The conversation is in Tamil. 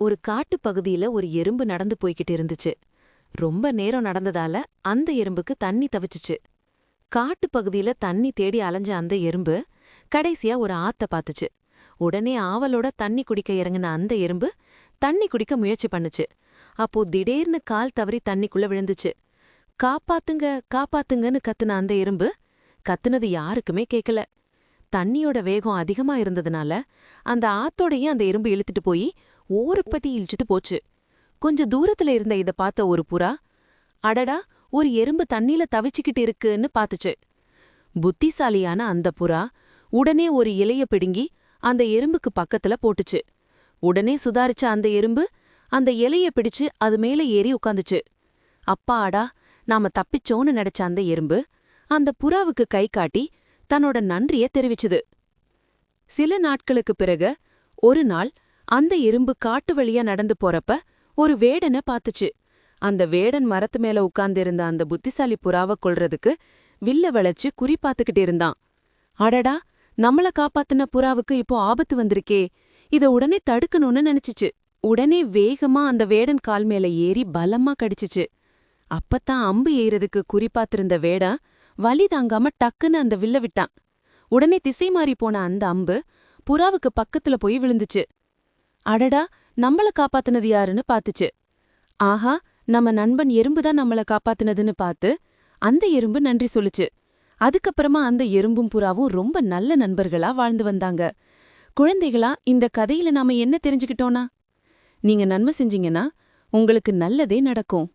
ஒரு காட்டுப் பகுதியில ஒரு எறும்பு நடந்து போய்கிட்டு இருந்துச்சு. ரொம்ப நேரம் நடந்ததால அந்த எறும்புக்கு தண்ணி தவிச்சுச்சு. காட்டுப் பகுதியில தண்ணி தேடி அலைஞ்ச அந்த எறும்பு கடைசியா ஒரு ஆத்த பாத்துச்சு. உடனே ஆவலோட தண்ணி குடிக்க இறங்குன அந்த எறும்பு தண்ணி குடிக்க முயற்சி பண்ணுச்சு. அப்போ திடீர்னு கால் தவறி தண்ணிக்குள்ள விழுந்துச்சு. காப்பாத்துங்க காப்பாத்துங்கன்னு கத்துன அந்த எறும்பு கத்துனது யாருக்குமே கேக்கல. தண்ணியோட வேகம் அதிகமா இருந்ததுனால அந்த ஆத்தோடையே அந்த எறும்பு இழுத்துட்டு போய் ஓரப்பத்தி இழுச்சிட்டு போச்சு. கொஞ்ச தூரத்துல இருந்த இத பார்த்த ஒரு புறா, அடடா, ஒரு எறும்பு தண்ணில தவிச்சுக்கிட்டு இருக்குன்னு பாத்துச்சு. புத்திசாலியான அந்த புறா உடனே ஒரு இலைய பிடுங்கி அந்த எறும்புக்கு பக்கத்துல போட்டுச்சு. உடனே சுதாரிச்ச அந்த எறும்பு அந்த இலைய பிடிச்சு அது மேல ஏறி உட்காந்துச்சு. அப்பாடா, நாம தப்பிச்சோன்னு நினைச்ச அந்த எறும்பு அந்த புறாவுக்கு கை காட்டி தன்னோட நன்றிய தெரிவிச்சுது. சில நாட்களுக்கு பிறகு ஒரு நாள் அந்த எறும்பு காட்டு வழியா நடந்து போறப்ப ஒரு வேடனை பாத்துச்சு. அந்த வேடன் மரத்து மேல உட்கார்ந்திருந்த அந்த புத்திசாலி புறாவை கொல்றதுக்கு வில்ல வளைச்சு குறி பாத்துக்கிட்டு இருந்தான். அடடா, நம்மள காப்பாத்துன புறாவுக்கு இப்போ ஆபத்து வந்திருக்கே, இத உடனே தடுக்கணும்னு நினைச்சுச்சு. உடனே வேகமா அந்த வேடன் கால் மேல ஏறி பலமா கடிச்சுச்சு. அப்பத்தான் அம்பு எய்றதுக்கு குறி பாத்திருந்த வேடன் வலி தாங்காம டக்குன்னு அந்த வில்ல விட்டான். உடனே திசை மாறி போன அந்த அம்பு புறாவுக்கு பக்கத்துல போய் விழுந்துச்சு. அடடா, நம்மள காப்பாத்துனது யாருன்னு பாத்துச்சு. ஆஹா, நம்ம நண்பன் எறும்புதான் நம்மள காப்பாத்துனதுன்னு பாத்து அந்த எறும்பு நன்றி சொல்லுச்சு. அதுக்கப்புறமா அந்த எறும்பும் புறாவும் ரொம்ப நல்ல நண்பர்களா வாழ்ந்து வந்தாங்க. குழந்தைகளா, இந்த கதையில நாம என்ன தெரிஞ்சுக்கிட்டோனா, நீங்க நன்மை செஞ்சீங்கன்னா உங்களுக்கு நல்லதே நடக்கும்.